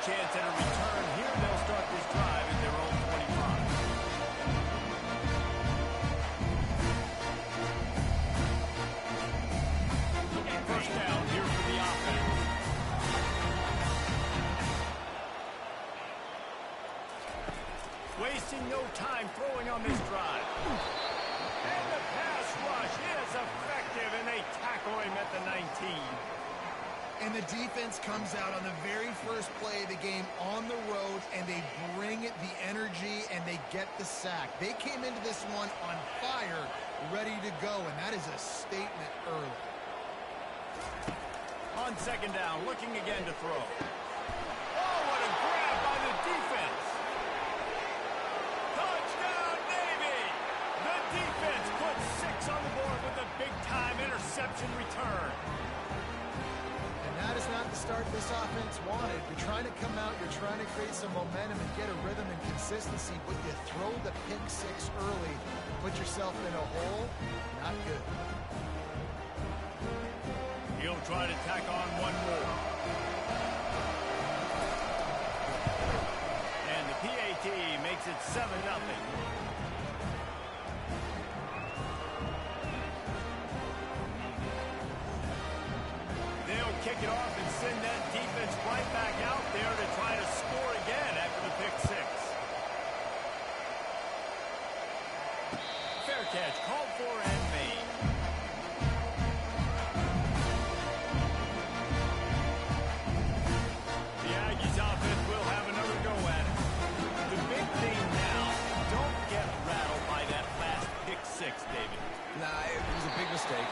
chance at a return here. They'll start this drive at their own 25. First down here for the offense. Wasting no time throwing on this drive. And the pass rush is effective, and they tackle him at the 19. And the defense comes out on the very first play of the game on the road, and they bring the energy, and they get the sack. They came into this one on fire, ready to go, and that is a statement early. On second down, looking again to throw. Oh, what a grab by the defense. Touchdown, Navy! The defense puts 6 on the board with a big-time interception return. And that is not the start this offense wanted. You're trying to come out, you're trying to create some momentum and get a rhythm and consistency, but you throw the pick 6 early, put yourself in a hole, not good. He'll try to tack on one more. And the PAT makes it 7-0. They'll kick it off and send that defense right back out there to try to score again after the pick 6. Fair catch, called for and made. The Aggies offense will have another go at it. The big thing now, don't get rattled by that last pick 6, David. Nah, it was a big mistake.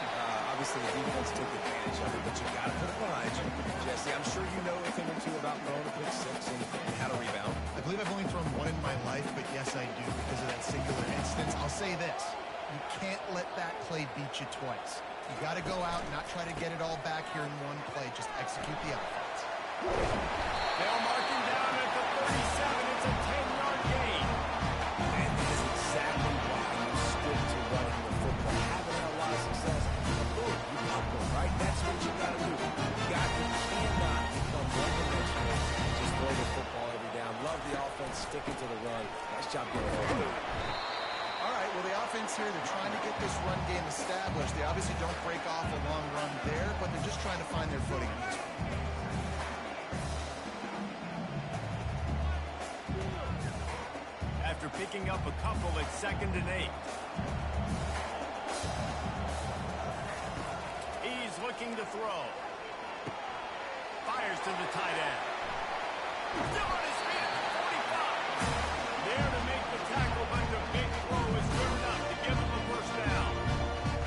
Obviously, the defense took advantage of it, but you got to put it behind you. Jesse, I'm sure you know a thing or two about throwing a pick 6 and how to rebound. I believe I've only thrown one in my life, but yes, I do because of that singular instance. I'll say this. You can't let that play beat you twice. You got to go out and not try to get it all back here in one play. Just execute the offense. They'll mark him down at the 37. It's a 10-yard gain. And that is exactly why you stick to running the football. Haven't had a lot of success. But boom, you pop them, right? That's what you got to do. You cannot become one-dimensional and just throw the football every down. Love the offense, sticking to the run. Nice job getting it. All right, well, the offense here, they're trying to get this run game established. They obviously don't break off a long run there, but they're just trying to find their footing in this one. After picking up a couple at 2nd and 8. He's looking to throw. Fires to the tight end. Still on his feet at the 45. There to make the tackle, but the big throw is good enough to give him a first down.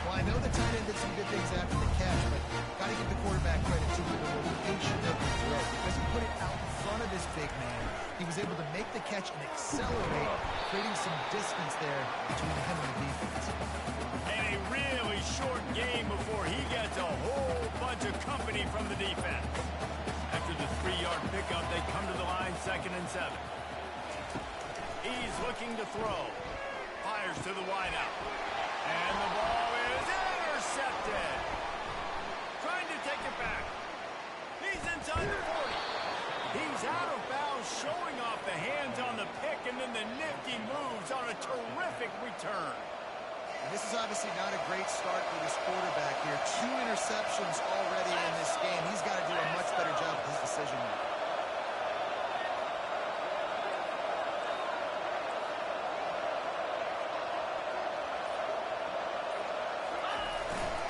Well, I know the tight end did some good things after the catch, but got to give the quarterback credit too for the location of the throw because he put it out in front of this big man. He was able to make the catch and accelerate, creating some distance there between him and the defense. And a really short game before he gets a whole bunch of company from the defense. After the 3-yard pickup, they come to the line 2nd and 7. He's looking to throw. Fires to the wideout. And the ball is intercepted. Trying to take it back. He's inside the 40. He's out of bounds, showing off the hands on the pick, and then the nifty moves on a terrific return. And this is obviously not a great start for this quarterback here. 2 interceptions already in this game. He's got to do a much better job with his decision making.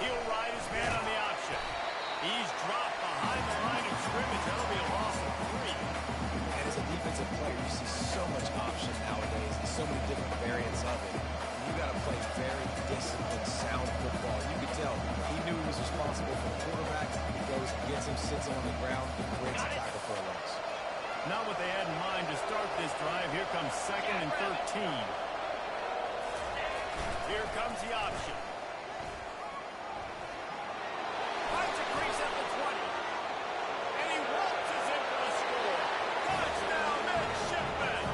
He'll ride his man on the option. He's dropped behind the line of scrimmage. That'll be a loss of 3. And as a defensive player, you see so much option nowadays and so many different variants of it. You got to play very disciplined, sound football. You could tell he knew he was responsible for the quarterback. He goes, gets him, sits him on the ground, breaks a tackle for a loss. Not what they had in mind to start this drive. Here comes 2nd and 13. Here comes the option. Finds a crease at the 20. And he waltzes in for the score. Touchdown, midshipman.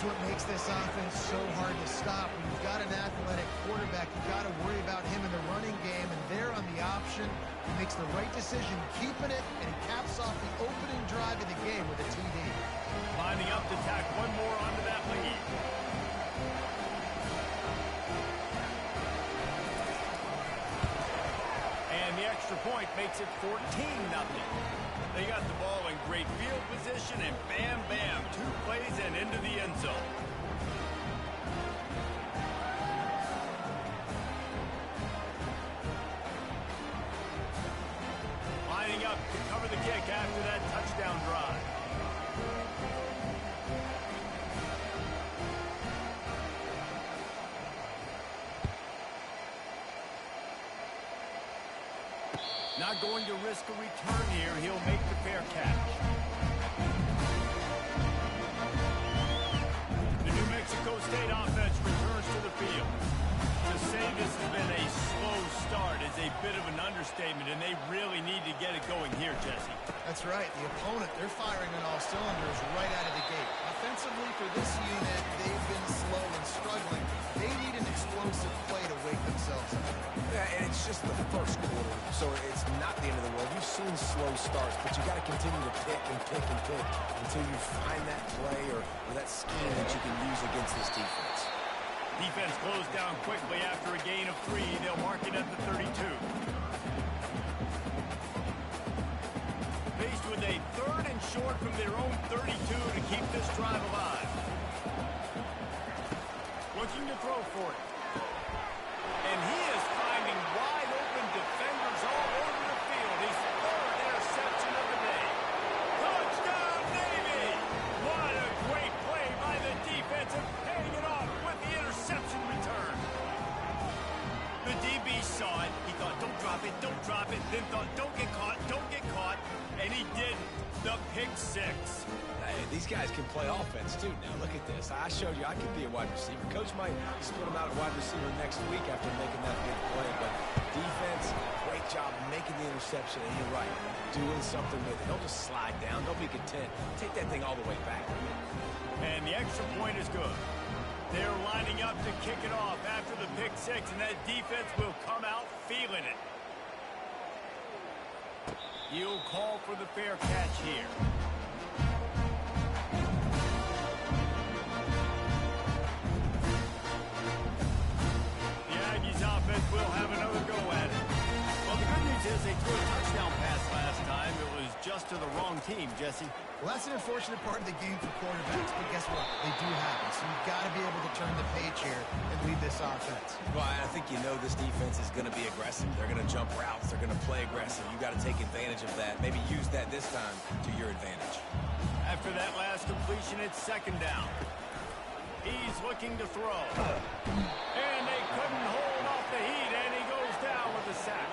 That's what makes this offense so hard to stop. When you've got an athletic quarterback, you've got to worry about him in the running game, and there on the option, he makes the right decision, keeping it, and he caps off the opening drive of the game with a TD. Lining up to tack one more onto that lead. And the extra point makes it 14-0. They got the ball in great field position, and bam, bam, 2 plays and into the end zone. Lining up to cover the kick after that touchdown drive. Not going to risk a return here. He'll make the fair catch. The New Mexico State offense returns to the field. To say this has been a slow start is a bit of an understatement, and they really need to get it going here, Jesse. That's right. The opponent, they're firing on all cylinders right out of the gate. Offensively, for this unit, they've been slow and struggling. They need an explosive play to wake themselves up. Yeah, and it's just the first quarter, so it's not the end of the world. You've seen slow starts, but you got to continue to pick and pick and pick until you find that play or that scheme that you can use against this defense. Defense closed down quickly after a gain of 3. They'll mark it at the 32. Faced with a 3rd and short from their own 32 to keep this drive alive. Looking to throw for it. And he is finding wide open defenders all over the field. His 3rd interception of the day. Touchdown, Navy! What a great play by the defense and paying it off with the interception return. The DB saw it. He thought, don't drop it, don't drop it. Then thought, don't get caught, don't get caught. And he didn't. The pick 6. Hey, these guys can play offense, too. Now, look at this. I showed you I could be a wide receiver. Coach might split him out at wide receiver next week after making that big play. But defense, great job making the interception. And you're right, doing something with it. Don't just slide down. Don't be content. Take that thing all the way back. And the extra point is good. They're lining up to kick it off after the pick 6, and that defense will come out feeling it. You'll call for the fair catch here. The Aggies offense will have another go at it. Well, the good news is they threw a touchdown pass last time. It was just to the wrong team, Jesse. Well, that's an unfortunate part of the game for quarterbacks, but guess what? They do happen, so you've got to be able to turn the page here and lead this offense. Well, I think you know this defense is going to be aggressive. They're going to jump routes. They're going to play aggressive. You got to take advantage of that. Maybe use that this time to your advantage. After that last completion, it's 2nd down. He's looking to throw. And they couldn't hold off the heat, and he goes down with a sack.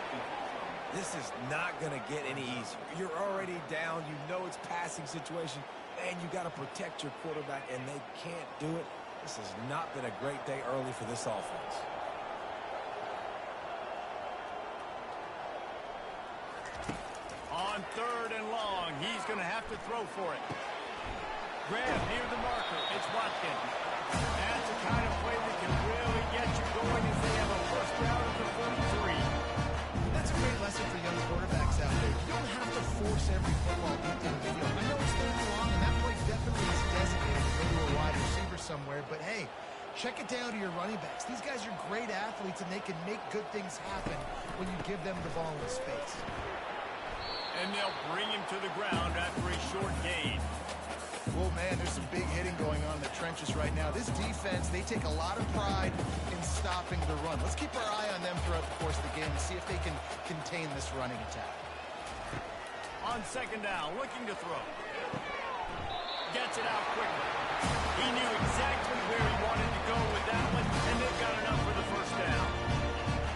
This is not going to get any easier. You're already down. You know it's passing situation, and you got to protect your quarterback, and they can't do it. This has not been a great day early for this offense. On 3rd and long, he's going to have to throw for it. Grab near the marker. It's Watkins. That's the kind of play that can really get you going as they have a first down at the 43. That's a great lesson for young quarterbacks out there. You don't have to force every football deep into the field. I know it's 3rd and long, and that play definitely is designated to go to a wide receiver somewhere, but hey, check it down to your running backs. These guys are great athletes, and they can make good things happen when you give them the ball in space. And they'll bring him to the ground after a short gain. Well, man, there's some big hitting going on in the trenches right now. This defense, they take a lot of pride in stopping the run. Let's keep our eye on them throughout the course of the game and see if they can contain this running attack. On 2nd down, looking to throw. Gets it out quickly. He knew exactly where he wanted to go with that one, and they've got enough for the first down.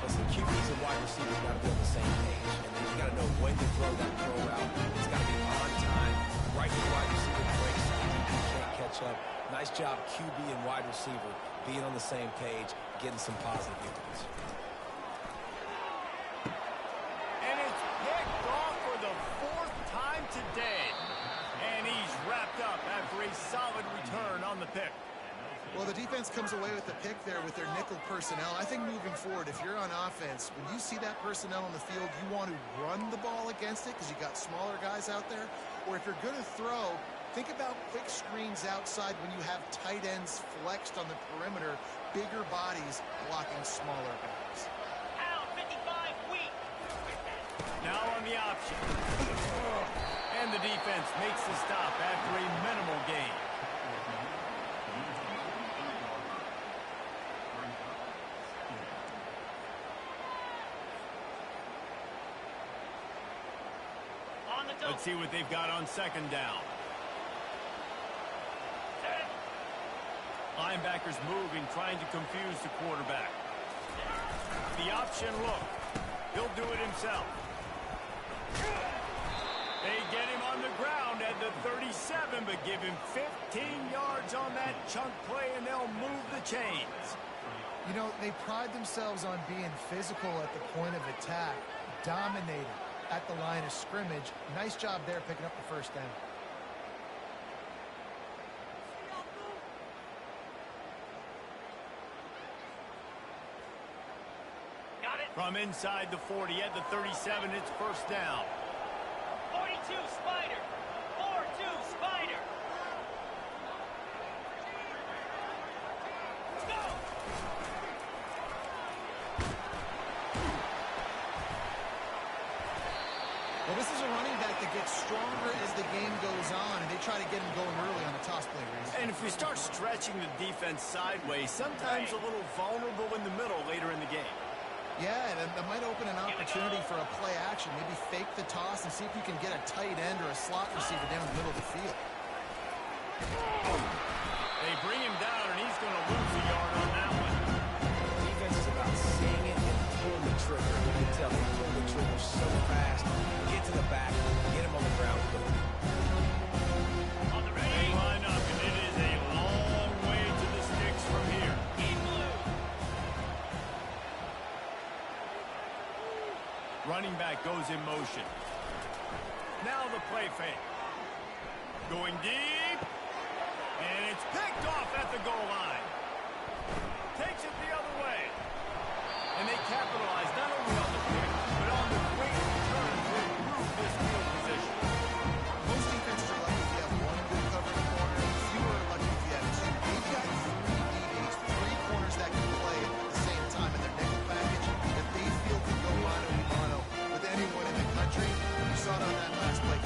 Listen, QBs and wide receivers got to be on the same page, and then you got to know when to throw that throw route. It's got to be on time, right to the wide receiver breaks. You can't catch up. Nice job, QB and wide receiver, being on the same page, getting some positive yards. And it's picked off for the 4th time today. And he's wrapped up after a solid return on the pick. Well, the defense comes away with the pick there with their nickel personnel. I think moving forward, if you're on offense, when you see that personnel on the field, you want to run the ball against it because you got smaller guys out there. Or if you're going to throw, think about quick screens outside when you have tight ends flexed on the perimeter, bigger bodies blocking smaller guys. Pound 55 weak. Now on the option. And the defense makes the stop after a minimal gain. Let's see what they've got on second down. Linebackers moving, trying to confuse the quarterback. The option look. He'll do it himself. They get him on the ground at the 37, but give him 15 yards on that chunk play, and they'll move the chains. You know, they pride themselves on being physical at the point of attack, dominating at the line of scrimmage. Nice job there picking up the first down. Got it. From inside the 40 at the 37, it's first down. 42 Spider. 4-2 Spider. Let's go. Well, this is a running back that gets stronger as the game goes on, and they try to get him going early on the toss play race. And if we start stretching the defense sideways, sometimes a little vulnerable in the middle later in the game. Yeah, and that might open an opportunity for a play action. Maybe fake the toss and see if you can get a tight end or a slot receiver down the middle of the field. They bring him down, and he's going to lose a yard on that one. Defense is about seeing it and pulling the trigger. You can tell they pull the trigger so fast. Get to the back, get him on the ground quickly. On the ready. They line up, and it is a long way to the sticks from here. In blue. Running back goes in motion. Now the play fake. Going deep. And it's picked off at the goal line. Takes it the other way. And they capitalize not only on the pick, but on the great return to improve this field position. Most defenses are lucky if you have one good covering corner. Fewer are lucky if you have two. They've got three corners that can play at the same time in their nickel package that they feel can go mano-a-mano with anyone in the country. You saw it on that last play.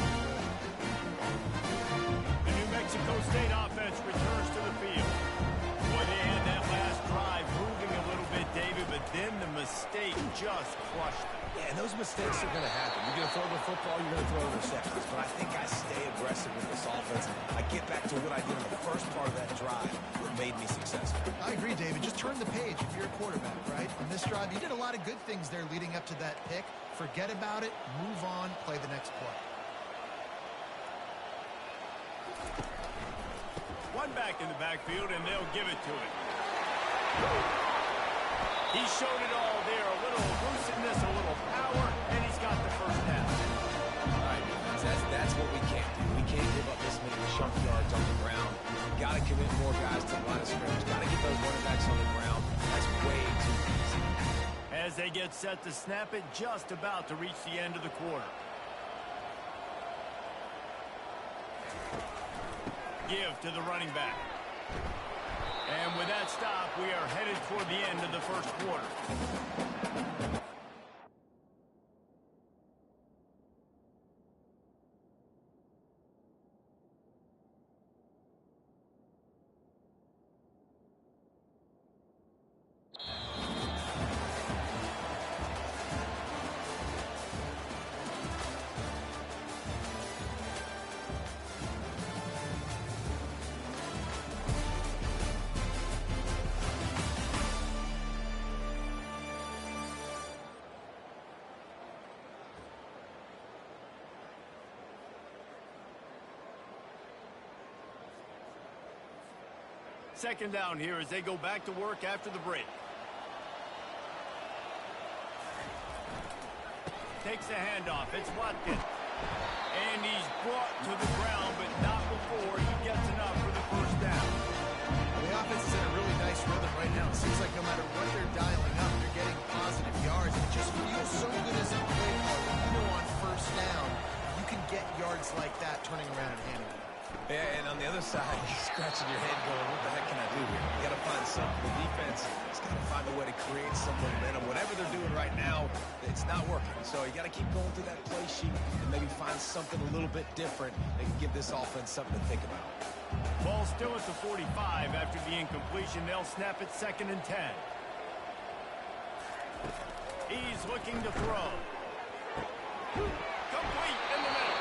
The New Mexico State offense returns to the field. Boy, they had that last drive moving a little bit, David, but then the mistake just crushed them. Yeah, and those mistakes are going to happen. You're going to throw the football, you're going to throw interceptions. But I think I stay aggressive with this offense. I get back to what I did in the first part of that drive that made me successful. I agree, David. Just turn the page if you're a quarterback, right? On this drive, you did a lot of good things there leading up to that pick. Forget about it, move on, play the next play. One back in the backfield, and they'll give it to him. He showed it all there. A little elusiveness, a little power, and he's got the first down. All right, defense, that's what we can't do. We can't give up this many chunk yards on the ground. Got to commit more guys to the line of scrimmage. Got to get those running backs on the ground. That's way too easy. As they get set to snap it, just about to reach the end of the quarter. Give to the running back. And with that stop, we are headed toward the end of the first quarter. Second down here as they go back to work after the break. Takes the handoff. It's Watkins. And he's brought to the ground, but not before he gets enough for the first down. The offense is in get yards like that turning around and handling it. Yeah, and on the other side, you're scratching your head going, what the heck can I do here? You got to find something. The defense has got to find a way to create some momentum. Whatever they're doing right now, it's not working. So you got to keep going through that play sheet and maybe find something a little bit different that can give this offense something to think about. Ball still at the 45 after the incompletion. They'll snap it 2nd and 10. He's looking to throw. Complete in the middle.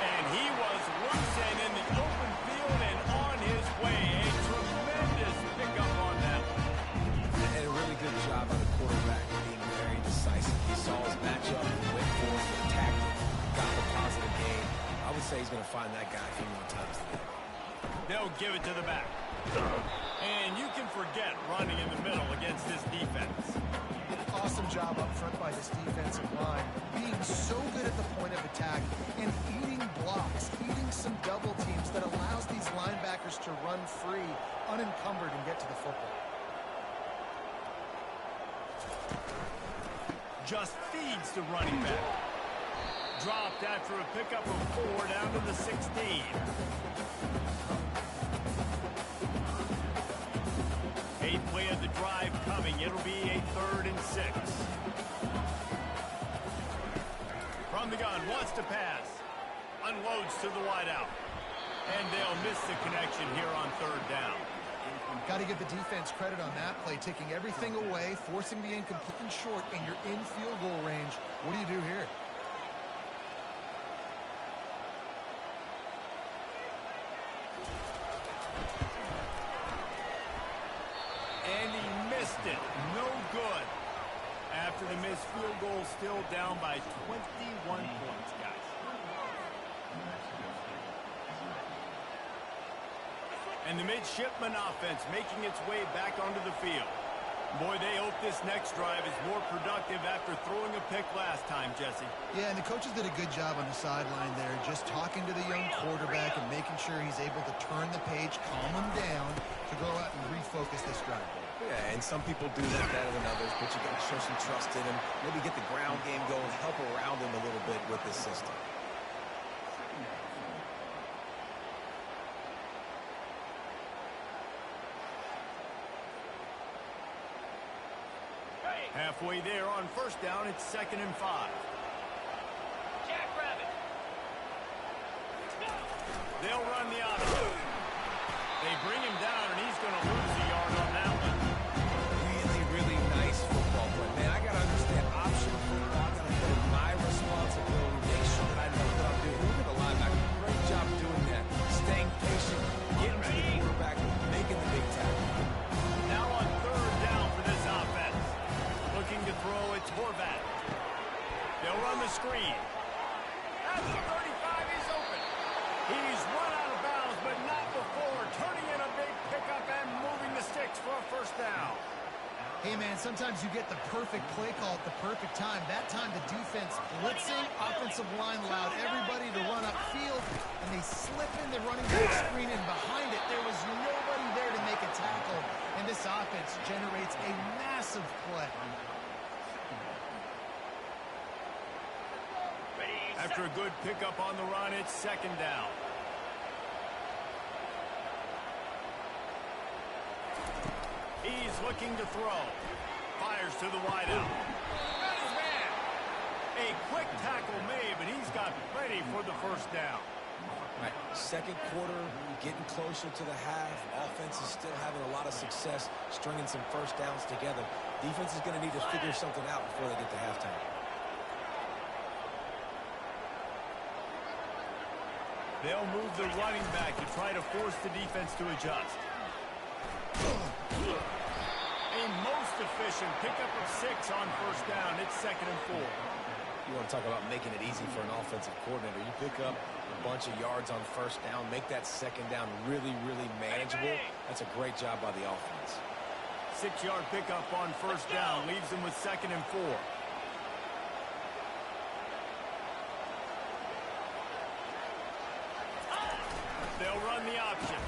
And he was loose and in the open field and on his way. A tremendous pickup on that one. And a really good job on the quarterback being very decisive. He saw his matchup, went for it, attacked it, got the positive gain. I would say he's going to find that guy a few more times today. They'll give it to the back. And you can forget running in the middle against this defense. Awesome job up front by this defensive line, being so good at the point of attack and eating blocks, eating some double teams that allows these linebackers to run free, unencumbered, and get to the football. Just feeds the running back. Dropped after a pickup of 4 down to the 16. Eighth play of the drive coming. It'll be a 3rd and 6. From the gun, wants to pass. Unloads to the wideout. And they'll miss the connection here on 3rd down. Got to give the defense credit on that play, taking everything away, forcing the incomplete and short, and you're in field goal range. What do you do here? And he missed it. No good. After the missed field goal, still down by 21 points, guys. And the midshipman offense making its way back onto the field. Boy, they hope this next drive is more productive after throwing a pick last time, Jesse. Yeah, and the coaches did a good job on the sideline there, just talking to the young quarterback and making sure he's able to turn the page, calm him down, to go out and refocus this drive. Yeah, and some people do that better than others, but you got to show some trust in him, maybe get the ground game going, help around him a little bit with this system. Halfway there on 1st down, it's 2nd and 5. Jackrabbit. They'll run the option. They bring him down, and he's going to lose a yard on that one. Really, really nice football play. Man, I got to understand option football. I got to put in my responsibility, make sure that I know what I'm doing. Look at the linebacker. Great job doing that. Staying patient, getting to the quarterback, making the big tackle. Now on 3rd down for this offense. Looking to throw, it's Horvat. They'll run the screen. At the 35, he's open. He's run out of bounds, but not before. Turning in a big pickup and moving the sticks for a 1st down. Hey, man, sometimes you get the perfect play call at the perfect time. That time the defense blitzing, offensive line allowed everybody to run upfield, and they slip in the running back screen, and behind it there was nobody there to make a tackle, and this offense generates a massive play. After a good pickup on the run, it's 2nd down. He's looking to throw. Fires to the wideout. Got his man. A quick tackle made, but he's got plenty for the 1st down. Right. 2nd quarter, getting closer to the half. Offense is still having a lot of success stringing some 1st downs together. Defense is going to need to figure something out before they get to halftime. They'll move the running back to try to force the defense to adjust. A most efficient pickup of 6 on 1st down. It's 2nd and 4. You want to talk about making it easy for an offensive coordinator. You pick up a bunch of yards on 1st down, make that 2nd down really, really manageable. That's a great job by the offense. 6-yard pickup on 1st down leaves them with 2nd and 4. They'll run the option.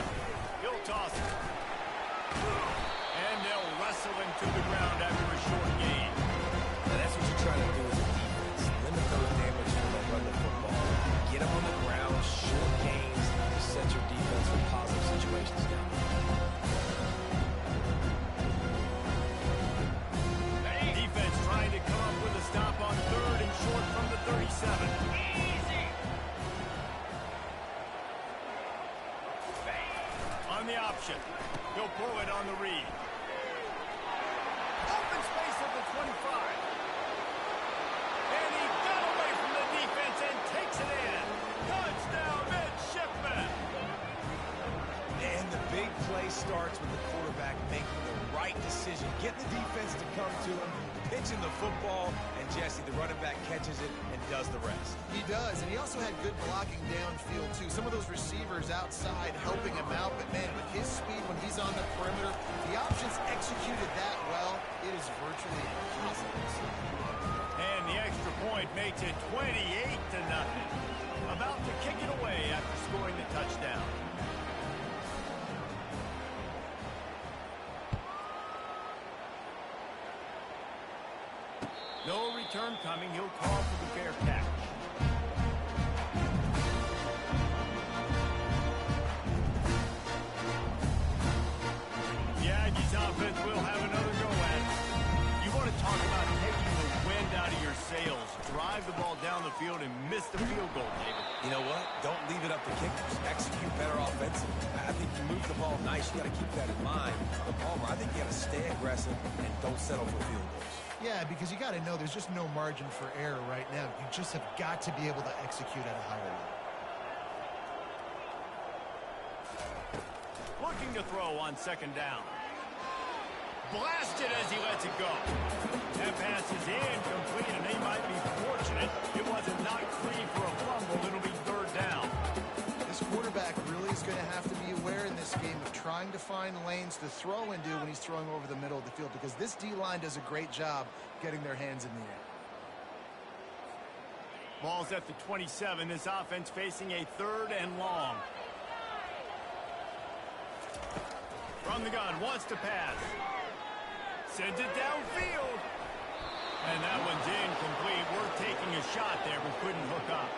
He'll toss it. And they'll wrestle him to the ground after a short gain. Now that's what you're trying to do as a defense. Limit those damage when they run the football. Get option. He'll pull it on the read. Open space at the 25. And he got away from the defense and takes it in. Touchdown, midshipman. And the big play starts with the quarterback making the right decision, getting the defense to come to him, pitching the football, and Jesse, the running back, catches it and does the rest. He does, and he also had good blocking downfield, too. Some of those receivers outside helping him out, but, man, with his speed when he's on the perimeter, the options executed that well, it is virtually impossible. And the extra point makes it 28-0. About to kick it away after scoring the touchdown. No return coming. He'll call for the fair catch. The Aggies offense will have another go at it. You want to talk about taking the wind out of your sails. Drive the ball down the field and miss the field goal, David. You know what? Don't leave it up to kickers. Execute better offensively. I think you move the ball nice. You got to keep that in mind. But Palmer, I think you got to stay aggressive and don't settle for field goals. Yeah, because you got to know there's just no margin for error right now. You just have got to be able to execute at a higher level. Looking to throw on second down. Blasted as he lets it go. That pass is incomplete, and they might be fortunate it wasn't knocked free for a fumble. It'll be third down. This quarterback really is going to have to be aware in this game of trying to find lanes to throw into when he's throwing over the middle of the field, because this D-line does a great job getting their hands in the air. Ball's at the 27. This offense facing a third and long. From the gun, wants to pass. Sends it downfield. And that one's incomplete. Worth taking a shot there, but couldn't hook up.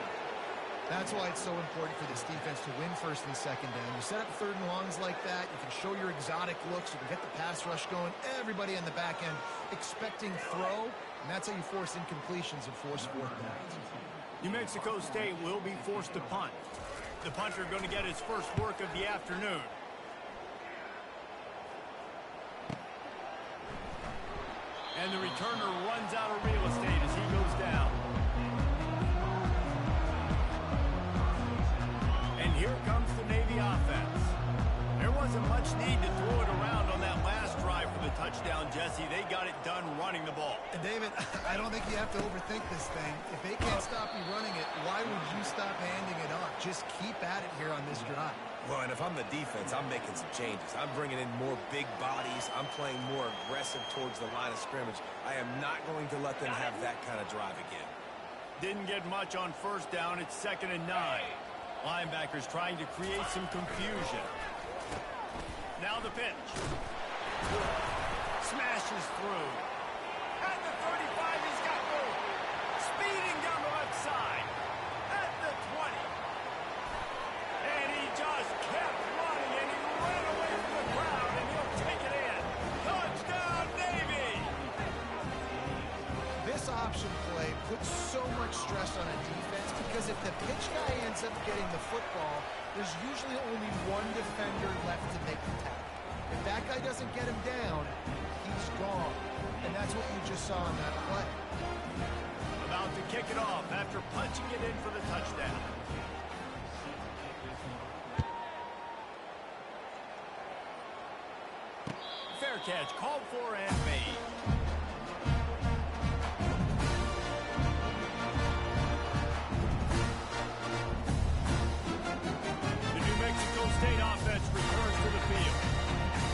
That's why it's so important for this defense to win first and second down. You set up third and longs like that, you can show your exotic looks, you can get the pass rush going, everybody on the back end expecting throw, and that's how you force incompletions and force fourth downs. New Mexico State will be forced to punt. The punter going to get his first work of the afternoon. And the returner runs out of real estate as he goes down. And here comes the Navy offense. There wasn't much need to throw it around on that last drive for the touchdown, Jesse. They got it done running the ball. And David, I don't think you have to overthink this thing. If they can't stop you running it, why would you stop handing it off? Just keep at it here on this drive. Well, and if I'm the defense, I'm making some changes. I'm bringing in more big bodies. I'm playing more aggressive towards the line of scrimmage. I am not going to let them have that kind of drive again. Didn't get much on first down. It's 2nd and 9. Linebackers trying to create some confusion. Now the pitch. Smashes through. At the 35, he's got room. Speeding down the left side. At the 20. And he just kept running, and he ran away from the crowd, and he'll take it in. Touchdown, Navy! This option play puts so much stress on a defense because if the pitch guy ends up getting the football, there's usually only one defender left to make the tackle. If that guy doesn't get him down, he's gone. And that's what you just saw in that play. About to kick it off after punching it in for the touchdown. Fair catch called for and made. The New Mexico State offense returns to the field.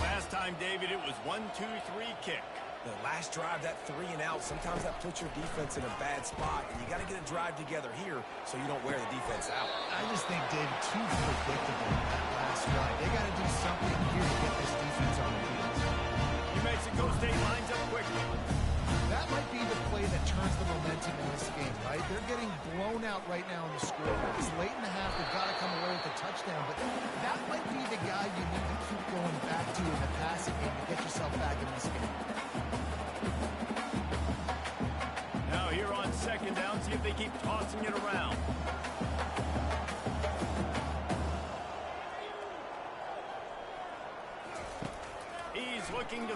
Last time, David, it was 1-2-3 kick. The last drive, that 3 and out, sometimes that puts your defense in a bad spot, and you got to get a drive together here so you don't wear the defense out. I just think, David, too predictable that last drive. They got to do something here to get this defense on the field. New Mexico State lines up quickly. That might be the play that turns the momentum in this game, right? They're getting blown out right now in the score. It's late in the half. They've got to come away with the touchdown, but that might be the guy you need to keep going back to in the passing game to get yourself back in this game. Now here on second down, see if they keep tossing it around.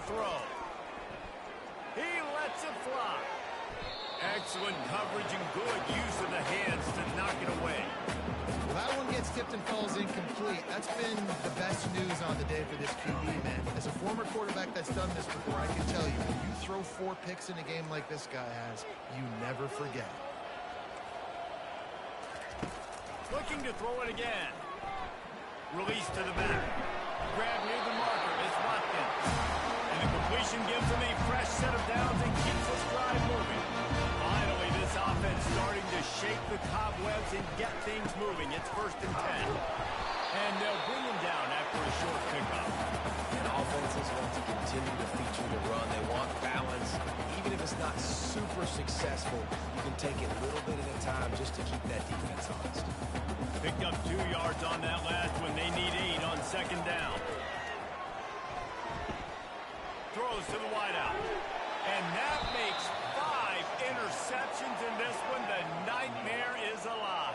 throw. He lets it fly. Excellent coverage and good use of the hands to knock it away. Well, that one gets tipped and falls incomplete. That's been the best news on the day for this QB, man. As a former quarterback that's done this before, I can tell you, when you throw 4 picks in a game like this guy has, you never forget. Looking to throw it again. Release to the back. Grab near the marker is Watkins. And the completion gives him a fresh set of downs and keeps this drive moving. Finally, this offense starting to shake the cobwebs and get things moving. It's 1st and 10. And they'll bring him down after a short pickup. And offenses want to continue to feature the run. They want balance. Even if it's not super successful, you can take it a little bit at a time just to keep that defense honest. Picked up 2 yards on that last one. They need 8 on 2nd down. Throws to the wideout. And that makes 5 interceptions in this one. The nightmare is alive.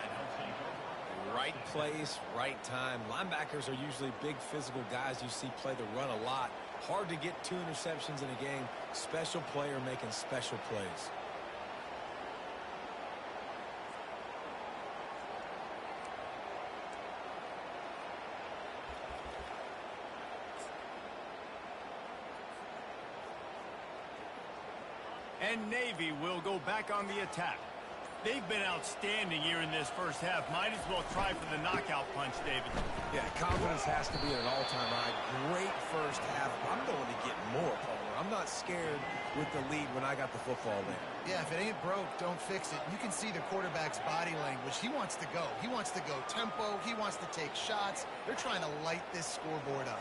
Right place, right time. Linebackers are usually big physical guys you see play the run a lot. Hard to get 2 interceptions in a game. Special player making special plays. And Navy will go back on the attack. They've been outstanding here in this first half. Might as well try for the knockout punch, David. Yeah, confidence has to be at an all-time high. Great first half. I'm going to get more, Palmer. I'm not scared with the lead when I got the football there. Yeah, if it ain't broke, don't fix it. You can see the quarterback's body language. He wants to go. He wants to go tempo. He wants to take shots. They're trying to light this scoreboard up.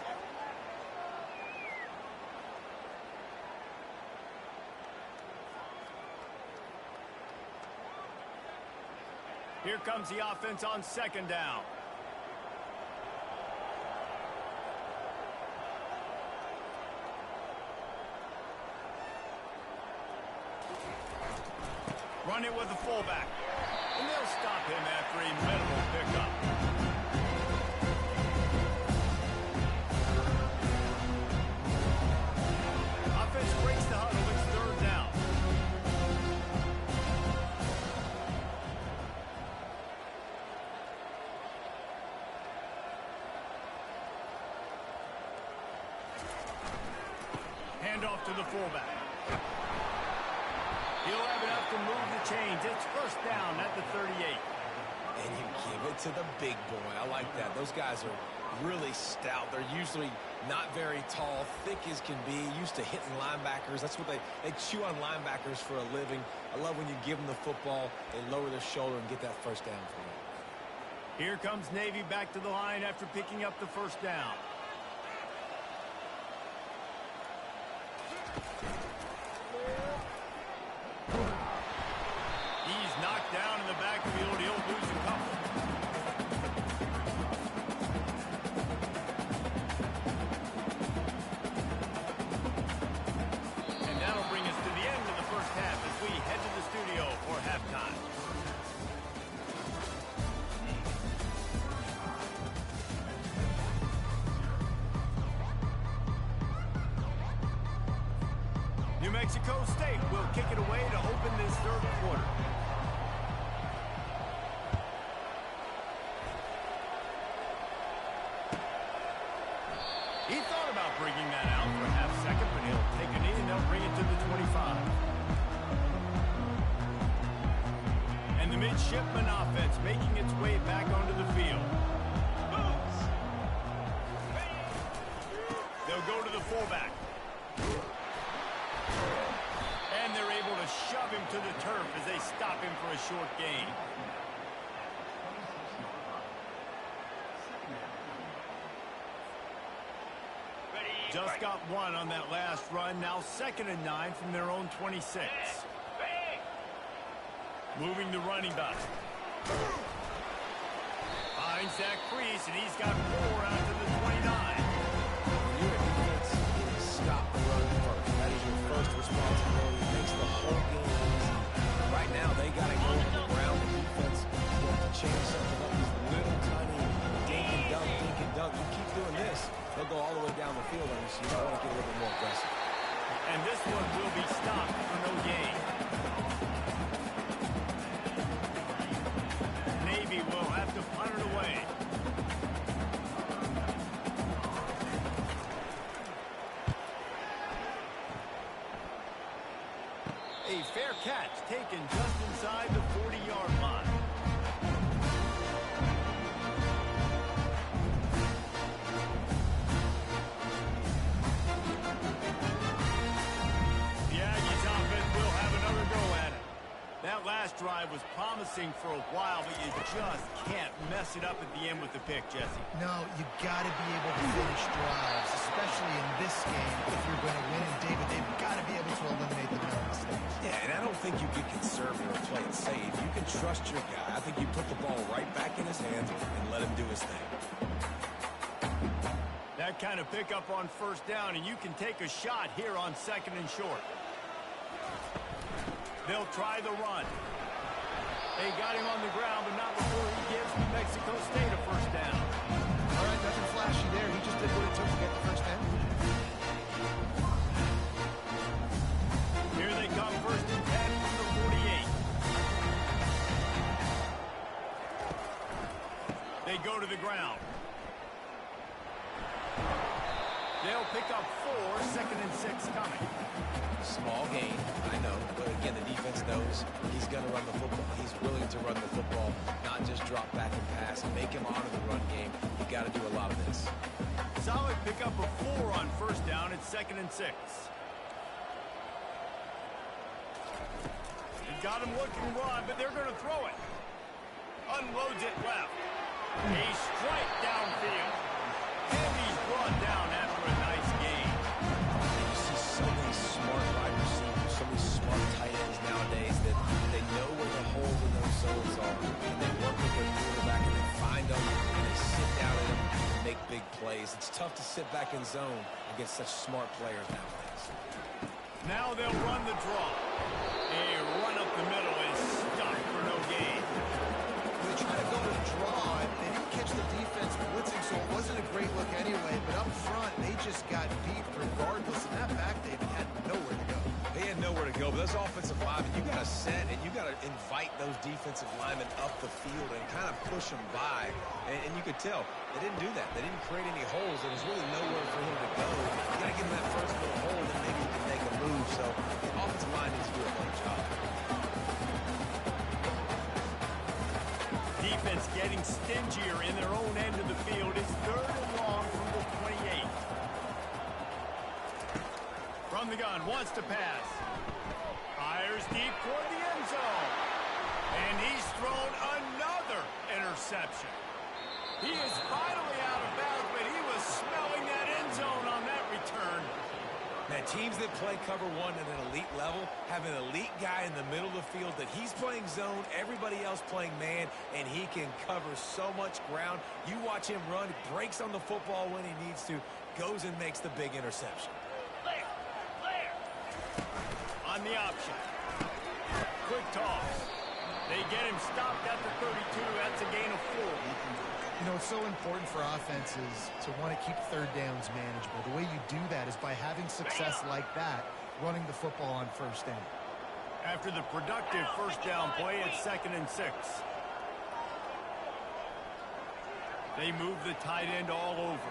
Here comes the offense on 2nd down. Run it with the fullback. And they'll stop him after a minimal pickup. Offense breaks the huddle. It's 3rd down. Handoff to the fullback. He'll have enough to move the chains. It's 1st down at the 38. And you give it to the big boy. I like that. Those guys are really stout. They're usually not very tall, thick as can be, used to hitting linebackers. That's what they chew on linebackers for a living. I love when you give them the football, they lower their shoulder and get that 1st down for you. Here comes Navy back to the line after picking up the 1st down. He's knocked down in the backfield. He'll lose a couple. And that'll bring us to the end of the first half as we head to the studio for halftime. New Mexico State will kick it away to open this 3rd quarter. He thought about bringing that out for a half second, but he'll take a knee and they'll bring it to the 25. And the midshipman offense making its way back onto the field. They'll go to the fullback. And they're able to shove him to the turf as they stop him for a short gain. Just got 1 on that last run. Now 2nd and 9 from their own 26. Moving the running back. Finds that crease, and he's got 4 out to the 29. You're a defense, you need to stop the run first. That is your first responsibility. It makes the whole game easy. Right now, they got to go to the ground. The defense wants to change something up. These little tiny dink and dunk. You keep doing this, they'll go all the way down the field on you, so you want to get a little bit more aggressive. And this one will be stopped for no gain. Navy will have to punt it away. A fair catch taken just inside the 40-yard line. The Aggies offense will have another go at it. That last drive was promising for a while, but you just can't mess it up at the end with the pick, Jesse. No, you got to be able to finish drives, especially in this game. If you're going to win, and David, they've got to be able to eliminate the mental mistakes. Yeah, and I don't think you get conservative or play it safe. You can trust your guy. I think you put the ball right back in his hands and let him do his thing. That kind of pickup on first down, and you can take a shot here on 2nd and short. They'll try the run. They got him on the ground, but not before he gives New Mexico State a first down. All right, nothing flashy there. He just did what it took to get the first down. Here they come, 1st and 10 from the 48. They go to the ground. They'll pick up 4, 2nd and 6 coming. Small gain, I know, but again, the defense knows he's going to run the football. He's willing to run the football, not just drop back and pass and make him honor the run game. You got to do a lot of this. Solid pickup of 4 on first down at 2nd and 6. They got him looking run, but they're going to throw it. Unloads it left. A strike downfield. And he's brought down after a nice gain. You see so many smart wide receivers, so many smart tight ends nowadays that they know where the holes in those zones are. And they work with their quarterback and they find them and they sit down in them and make big plays. It's tough to sit back in zone against such smart players nowadays. Now they'll run the draw. A run up the middle is stopped for no gain. They try to go to the draw, and they didn't catch the defense blitzing, so it wasn't a great look anyway. But up front, they just got beat regardless. And that back, David, had nowhere to go. They had nowhere to go, but those offensive linemen, you got to set and you got to invite those defensive linemen up the field and kind of push them by. And you could tell they didn't do that. They didn't create any holes. There was really nowhere for him to go. You got to give him that first little hole, and then maybe he can make a move. So the offensive line needs to do a better job. Defense getting stingier in their own end of the field. It's 3rd and long from the 28. From the gun, wants to pass. Fires deep toward the end zone. And he's thrown another interception. He is finally out of bounds, but he was smelling that end zone on that return. Now, teams that play cover one at an elite level have an elite guy in the middle of the field that he's playing zone, everybody else playing man, and he can cover so much ground. You watch him run, breaks on the football when he needs to, goes and makes the big interception. Clear. Clear. On the option. Quick toss. They get him stopped at the 32. That's a gain of 4. You know, it's so important for offenses to want to keep third downs manageable. The way you do that is by having success like that, running the football on first down. After the productive first down play at 2nd and 6. They move the tight end all over.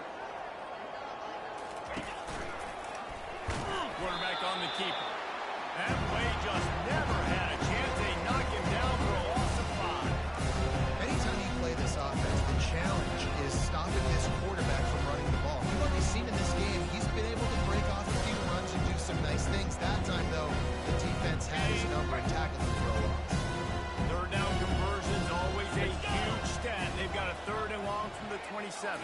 Quarterback on the keeper. That play just never had a chance. They knock him down for a loss of 5. Anytime you play this offense, the challenge is stopping this quarterback from running the ball. We've already seen in this game, he's been able to break off a few runs and do some nice things. That time, though, the defense had his number and tackled the throw-offs. Third down conversions, always a huge stat. They've got a 3rd and long from the 27.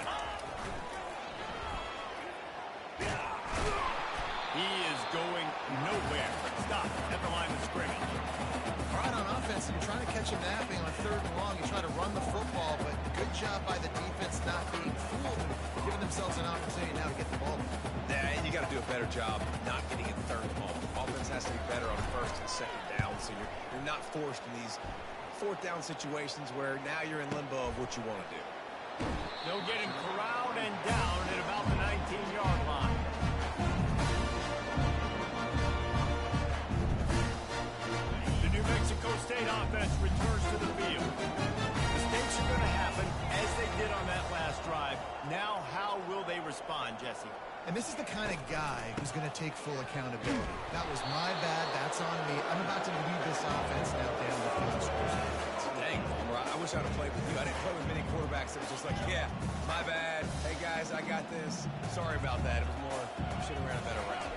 He is going nowhere. Stop at the line of scrimmage. All right, on offense, you're trying to catch him napping on 3rd and long. You try to run the football, but good job by the defense not being fooled and giving themselves an opportunity now to get the ball. Yeah, and you got to do a better job not getting it 3rd and long. Offense has to be better on 1st and 2nd down, so you're not forced in these 4th down situations where now you're in limbo of what you want to do. They'll get him corralled and down at about the 19-yard line. State offense returns to the field. Mistakes are going to happen, as they did on that last drive. Now, how will they respond, Jesse? And this is the kind of guy who's going to take full accountability. That was my bad. That's on me. I'm about to lead this offense now down the field. Dang, Palmer, I wish I'd have played with you. I didn't play with many quarterbacks that was just like, yeah, my bad. Hey, guys, I got this. Sorry about that. It was more, should have ran a better route.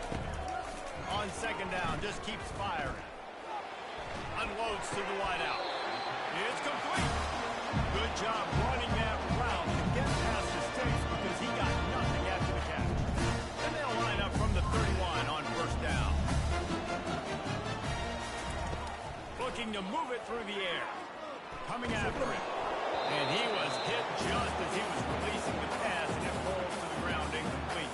On second down, just keeps firing. Unloads to the wideout. It's complete. Good job running that route to get past the stakes because he got nothing after the catch. And they'll line up from the 31 on first down. Looking to move it through the air. Coming after it. And he was hit just as he was releasing the pass, and it rolls to the ground incomplete.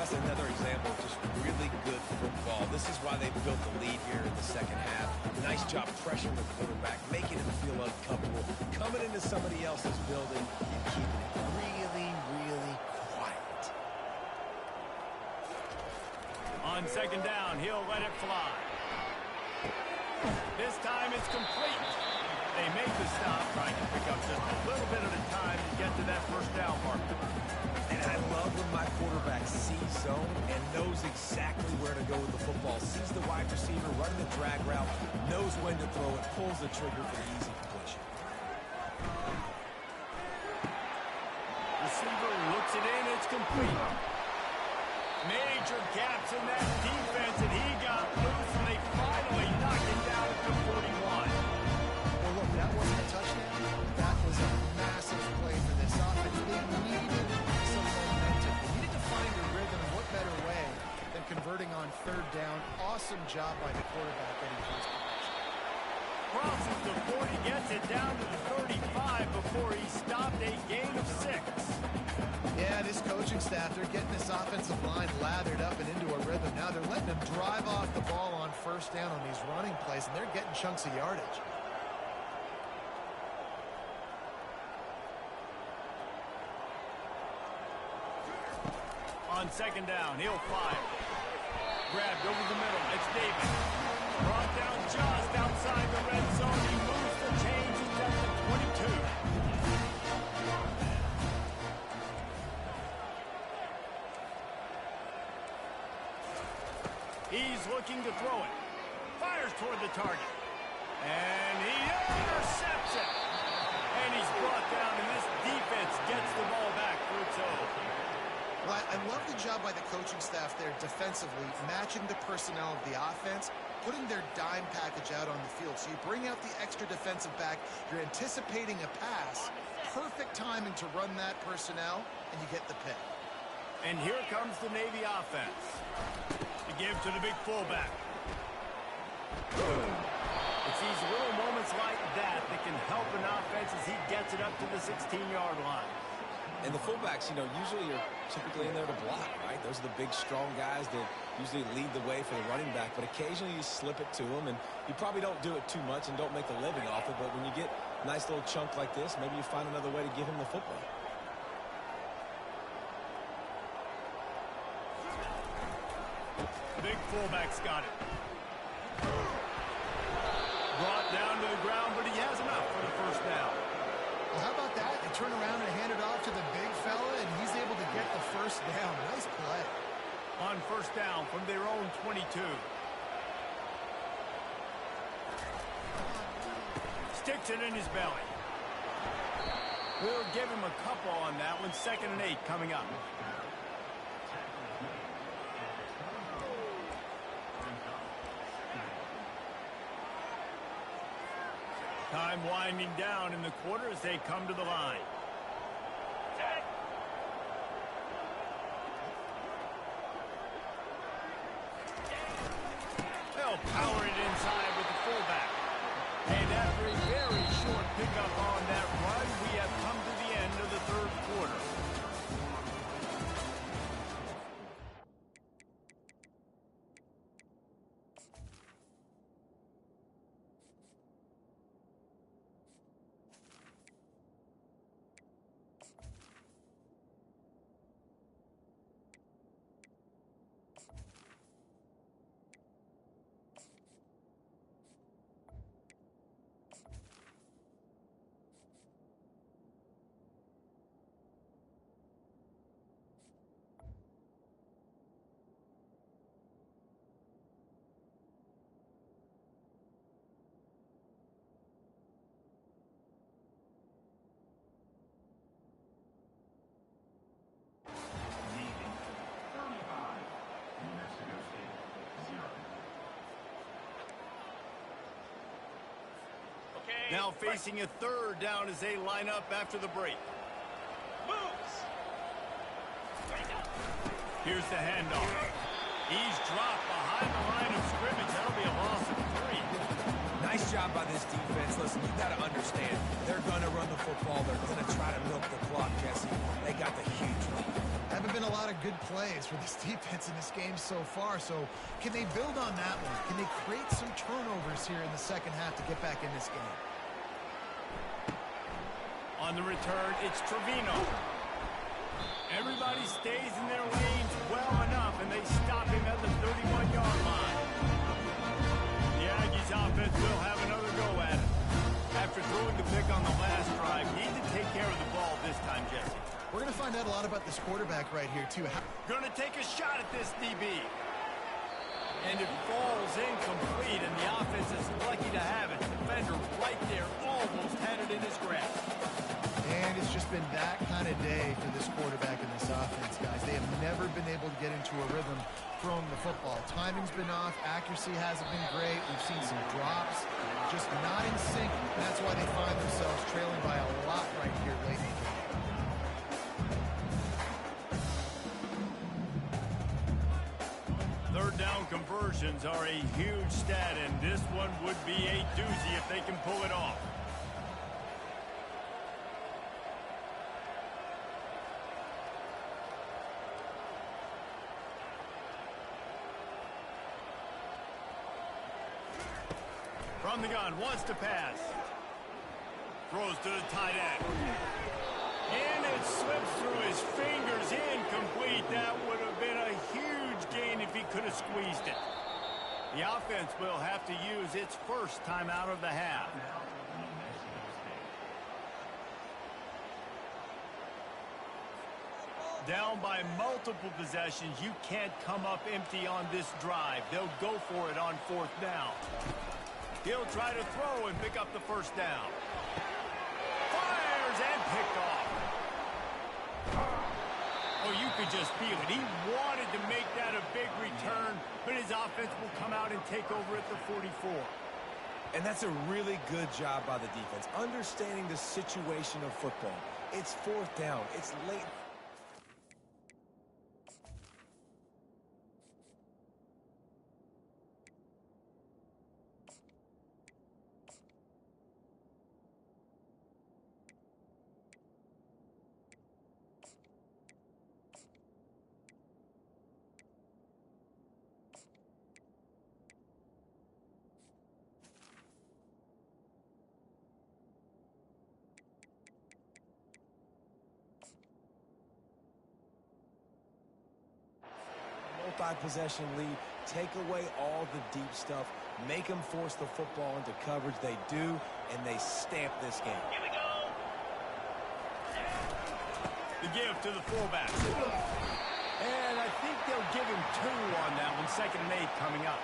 That's another example of just really good football. This is why they built the lead here in the second half. Nice job pressuring the quarterback, making him feel uncomfortable, coming into somebody else's building and keeping it really, really quiet. On second down, he'll let it fly. This time it's complete. They make the stop, trying to pick up just a little bit at a time to get to that first down marker. And I love when my quarterback sees zone and knows exactly where to go with the football. Sees the wide receiver running the drag route, knows when to throw it, pulls the trigger for the easy completion. Receiver looks it in, it's complete. Major gaps in that defense, and he got loose, and they finally knocked him down at the 41. Well, look, that wasn't a touchdown. That was a massive play for this offense. They needed some momentum. They needed to find a rhythm, and what better way than converting on third down. Awesome job by the quarterback getting first pass. Crosses the 40, gets it down to the 35 before he stopped a gain of 6. Yeah, this coaching staff, they're getting this offensive line lathered up and into a rhythm. Now they're letting them drive off the ball on first down on these running plays, and they're getting chunks of yardage. On second down, he'll fire. Grabbed over the middle. It's Davis. Brought down just outside the red zone. He moves the chains. He's at the 22. He's looking to throw it. Fires toward the target. And he intercepts it. And he's brought down, and this defense gets the ball back for its own. Well, I love the job by the coaching staff there defensively, matching the personnel of the offense, putting their dime package out on the field. So you bring out the extra defensive back, you're anticipating a pass, perfect timing to run that personnel, and you get the pick. And here comes the Navy offense. To give to the big fullback. It's these little moments like that that can help an offense as he gets it up to the 16-yard line. And the fullbacks, you know, usually are typically in there to block, right? Those are the big, strong guys that usually lead the way for the running back. But occasionally you slip it to them, and you probably don't do it too much and don't make a living off it. But when you get a nice little chunk like this, maybe you find another way to give him the football. Big fullback's got it. Brought down to the ground, but he has enough for the first down. Well, how about that? They turn around and hand it off to the big fella, and he's able to get the first down. Nice play. On first down from their own 22. Sticks it in his belly. We'll give him a couple on that one. 2nd and 8 coming up. Time winding down in the quarter as they come to the line. They'll power it inside with the fullback. And after a very short pickup on that run, we have come to the end of the third quarter. game. Now facing a third down as they line up after the break. Moves. Here's the handoff. He's dropped behind the line of scrimmage. That'll be a loss of 3. Nice job by this defense. Listen, you got to understand, they're going to run the football. They're going to try to milk the clock, Jesse. They got the huge lead. Haven't been a lot of good plays for this defense in this game so far, so can they build on that one? Can they create some turnovers here in the second half to get back in this game? On the return, it's Trevino. Everybody stays in their lanes well enough, and they stop him at the 31-yard line. The Aggies offense will have another go at it. After throwing the pick on the last drive, need to take care of the ball this time, Jesse. We're going to find out a lot about this quarterback right here, too. Going to take a shot at this DB. And it falls incomplete, and the offense is lucky to have it. Defender right there almost had it in his grasp. And it's just been that kind of day for this quarterback and this offense, guys. They have never been able to get into a rhythm throwing the football. Timing's been off. Accuracy hasn't been great. We've seen some drops. Just not in sync. And that's why they find themselves trailing by a lot right here late in the game. Third down conversions are a huge stat, and this one would be a doozy if they can pull it off. From the gun, wants to pass. Throws to the tight end. And it slips through his fingers, incomplete. That would have been a huge gain if he could have squeezed it. The offense will have to use its first timeout of the half. Down by multiple possessions, you can't come up empty on this drive. They'll go for it on fourth down. He'll try to throw and pick up the first down. Fires and picked off. Oh, you could just feel it. He wanted to make that a big return, but his offense will come out and take over at the 44. And that's a really good job by the defense, understanding the situation of football. It's fourth down. It's late. Multi-possession lead, take away all the deep stuff, make them force the football into coverage. They do, and they stamp this game. Here we go. The give to the fullback. And I think they'll give him 2 on that one. 2nd and 8 coming up.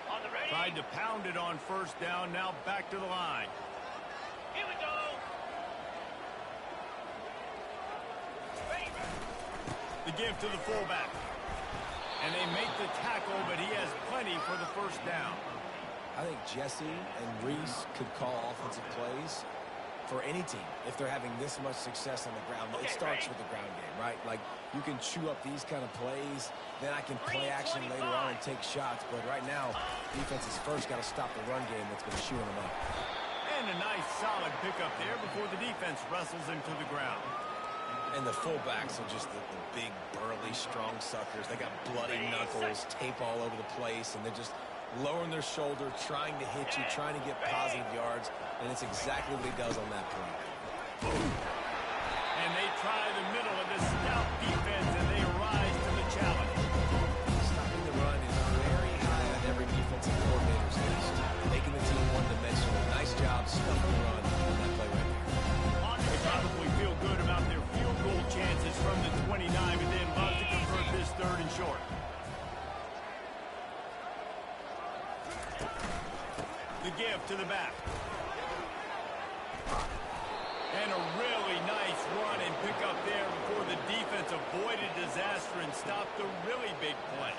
On the ready. Tried to pound it on first down. Now back to the line. Here we go. Ready. The give to the fullback. And they make the tackle, but he has plenty for the first down. I think Jesse and Reese could call offensive plays for any team if they're having this much success on the ground. It starts with the ground game, right? Like, you can chew up these kind of plays, then I can play action later on and take shots. But right now, defense has first got to stop the run game that's been chewing them up. And a nice solid pickup there before the defense wrestles him to the ground. And the fullbacks are just the big, burly, strong suckers. They got bloody knuckles, tape all over the place, and they're just lowering their shoulder, trying to hit you, trying to get positive yards, and it's exactly what he does on that play. And they try the middle of this stout defense, and they rise to the challenge. Stopping the run is very high on every defensive coordinator's list. Making the team one-dimensional. Nice job stuffing the run on that play right there. They probably feel good about their field goal chances from the 29, but they'd love to convert this 3rd and short. The give to the back. And a really nice run and pick up there before the defense avoided disaster and stopped the really big play.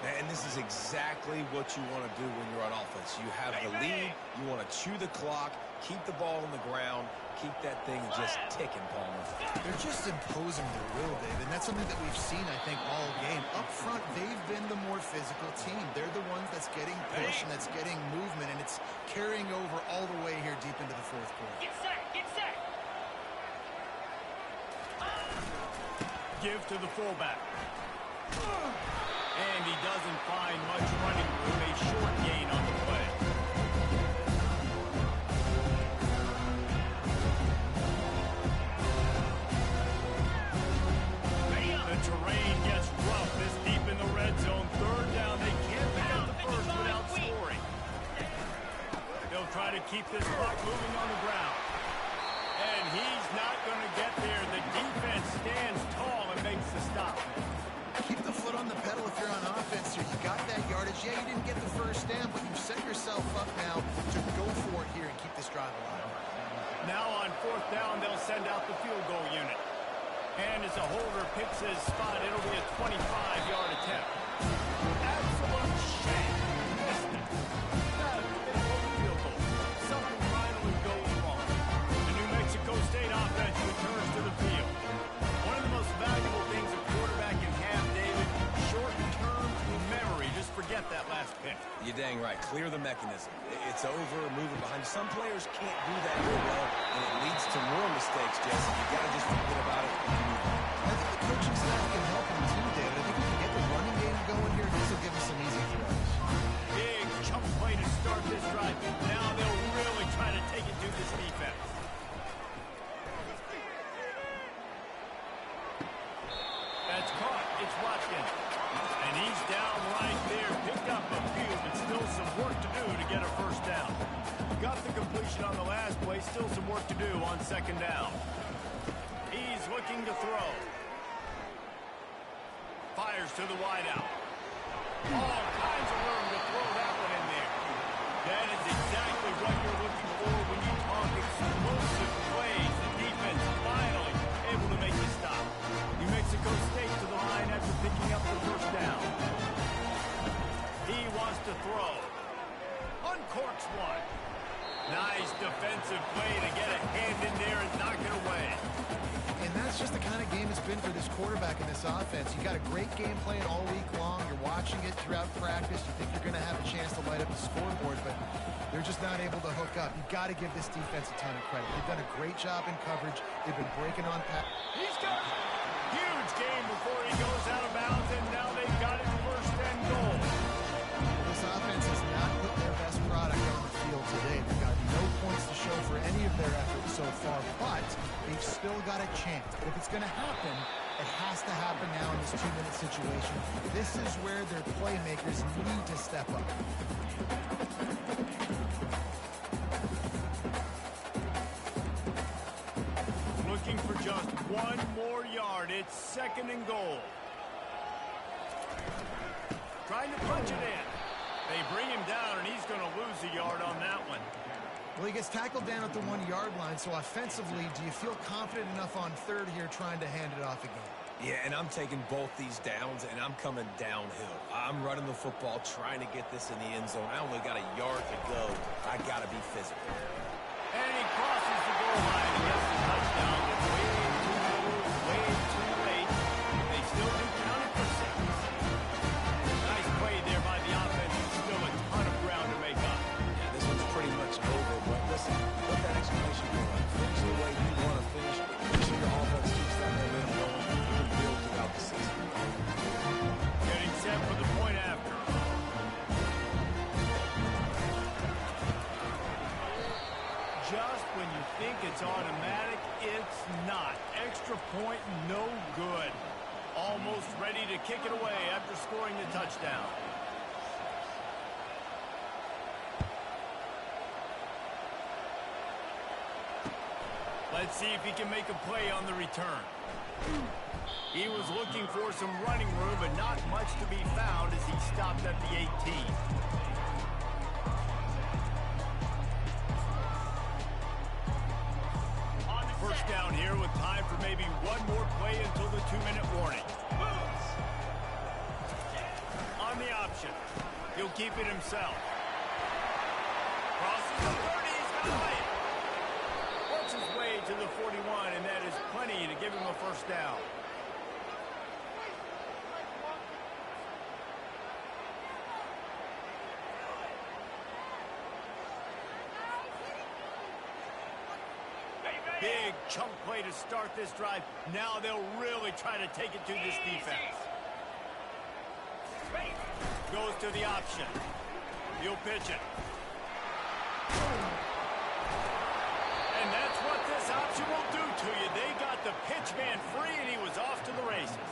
And this is exactly what you want to do when you're on offense. You have the lead, you want to chew the clock, keep the ball on the ground, keep that thing just ticking, Palmer. They're just imposing their will, Dave, and that's something that we've seen, I think, all game. Up front, they've been the more physical team. They're the ones that's getting push and that's getting movement, and it's carrying over all the way here deep into the fourth quarter. Get set! Get set! Give to the fullback. And he doesn't find much running room. A short gain on the play. The terrain gets rough this deep in the red zone. Third down. They can't pick up the first without scoring. They'll try to keep this clock moving on the ground. And he's not going to get there. The defense stands tall and makes the stop. Keep the foot on the pedal if you're on offense here. You got that yardage. Yeah, you didn't get the first down, but you've set yourself up now to go for it here and keep this drive alive. Now on fourth down, they'll send out the field goal unit. And as a holder picks his spot, it'll be a 25-yard attempt. Absolute shame. Missed it. Got it. They hold the field goal. Something finally goes wrong. The New Mexico State offense returns to the field. One of the most valuable things a quarterback can have, David, short-term memory. Just forget that last pick. You're dang right. Clear the mechanism. It's over, moving behind. Some players can't do that real well, and it leads to more mistakes, Jesse. You got to just forget about it and move on. I think the coaching staff can help him too, David. I think we can get the running game going here. This will give us some easy throws. Big chunk play to start this drive. Now they'll really try to take it to this defense. That's caught. It's Watkins. And he's down right there. Picked up a few, but still some work to do to get a first down. Got the completion on the last play. Still some work to do on second down. He's looking to throw. Fires to the wideout. All kinds of room to throw that one in there. That is exactly what you're looking for when you talk explosive plays. The defense finally able to make the stop. New Mexico State to the line after picking up the first down. He wants to throw. Uncorks one. Nice defensive play to get a hand in there and knock it away. And that's just the kind of game it's been for this quarterback in this offense. You got a great game plan all week long. You're watching it throughout practice. You think you're going to have a chance to light up the scoreboard, but they're just not able to hook up. You got to give this defense a ton of credit. They've done a great job in coverage. They've been breaking on pass. He's got it. Huge game before he goes out of bounds, and now they've got it first and goal. This offense has not put their best product on the field today. They've got no points to show for any of their efforts so far, but they've still got a chance. If it's going to happen, it has to happen now in this 2-minute situation. This is where their playmakers need to step up. Looking for just one more yard. It's second and goal. Trying to punch it in. They bring him down, and he's going to lose a yard on that one. Well, he gets tackled down at the 1-yard line, so offensively, do you feel confident enough on third here trying to hand it off again? Yeah, and I'm taking both these downs, and I'm coming downhill. I'm running the football, trying to get this in the end zone. I only got a yard to go. I got to be physical. And he crosses the goal line and gets the touchdown. It's way too little, way too late. They still do count it for 6. Nice play there by the offense. Still a ton of ground to make up. Yeah, this one's pretty much over, but listen, let that exclamation point on. Finish the way you want to finish. Make sure your offense keeps that momentum going. You can build throughout the season. Getting set for the point after. Just when you think it's automatic, it's not. Extra point, no good. Almost ready to kick it away after scoring the touchdown. Let's see if he can make a play on the return. He was looking for some running room, but not much to be found as he stopped at the 18. First down here with time for maybe one more play until the 2-minute warning. Moves. On the option. He'll keep it himself. Crosses the 30. He's got to lay it. Works his way to the 41, and that is plenty to give him a first down. Big chunk play to start this drive. Now they'll really try to take it to this defense. Goes to the option. He'll pitch it. And that's what this option will do to you. They got the pitch man free, and he was off to the races.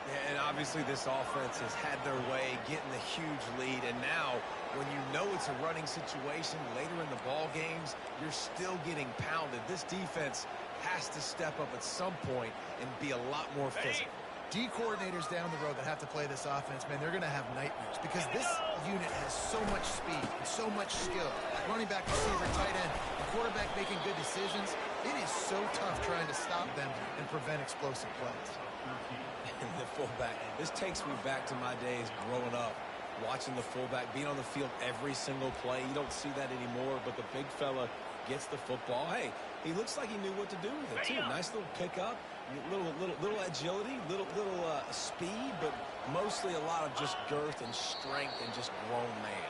Yeah, and obviously this offense has had their way getting the huge lead, and now when you know it's a running situation later in the ball games, you're still getting pounded. This defense has to step up at some point and be a lot more physical. D coordinators down the road that have to play this offense, man, they're going to have nightmares because this unit has so much speed and so much skill. Running back, receiver, tight end, the quarterback making good decisions. It is so tough trying to stop them and prevent explosive plays. And the fullback, this takes me back to my days growing up, watching the fullback being on the field every single play. You don't see that anymore, but the big fella gets the football. Hey, he looks like he knew what to do with it, too. Nice little pickup, little agility, little speed, but mostly a lot of just girth and strength and just grown man.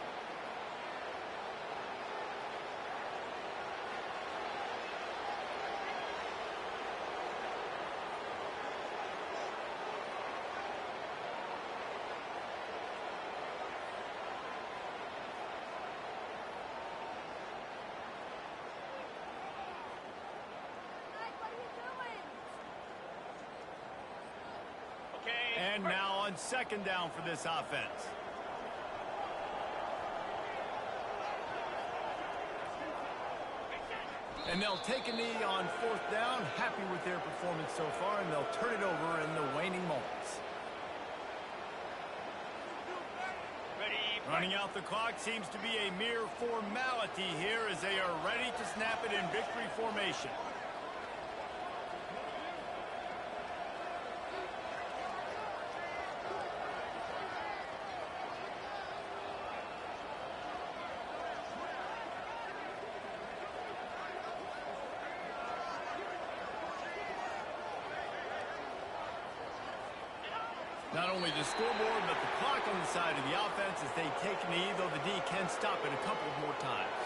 And now on second down for this offense. And they'll take a knee on fourth down. Happy with their performance so far, and they'll turn it over in the waning moments. Running out the clock seems to be a mere formality here as they are ready to snap it in victory formation. Not only the scoreboard, but the clock on the side of the offense as they take a knee, though the D can stop it a couple more times.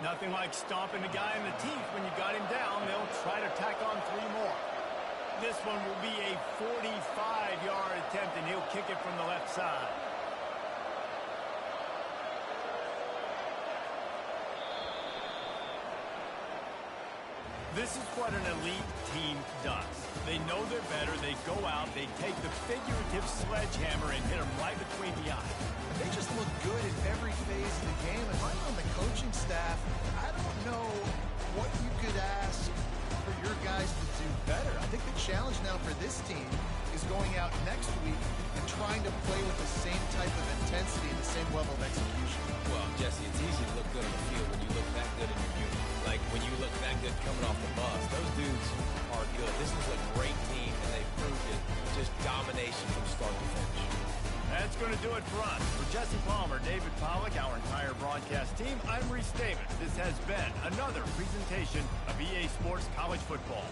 Nothing like stomping a guy in the teeth when you got him down. They'll try to tack on 3 more. This one will be a 45-yard attempt, and he'll kick it from the left side. This is what an elite team does. They know they're better. They go out. They take the figurative sledgehammer and hit them right between the eyes. They just look good in every phase of the game. And right on the coaching staff, I don't know what you could ask for your guys to do better. I think the challenge now for this team is going out next week and trying to play with the same type of intensity and the same level of execution. Well, Jesse, it's easy to look good on the field when you look that good in your unit. Like when you look that good coming off the bus. Those dudes are good. This is a great team, and they proved it. Just domination from start to finish. That's going to do it for us. For Jesse Palmer, David Pollack, our entire broadcast team, I'm Reese Davis. This has been another presentation of EA Sports College Football.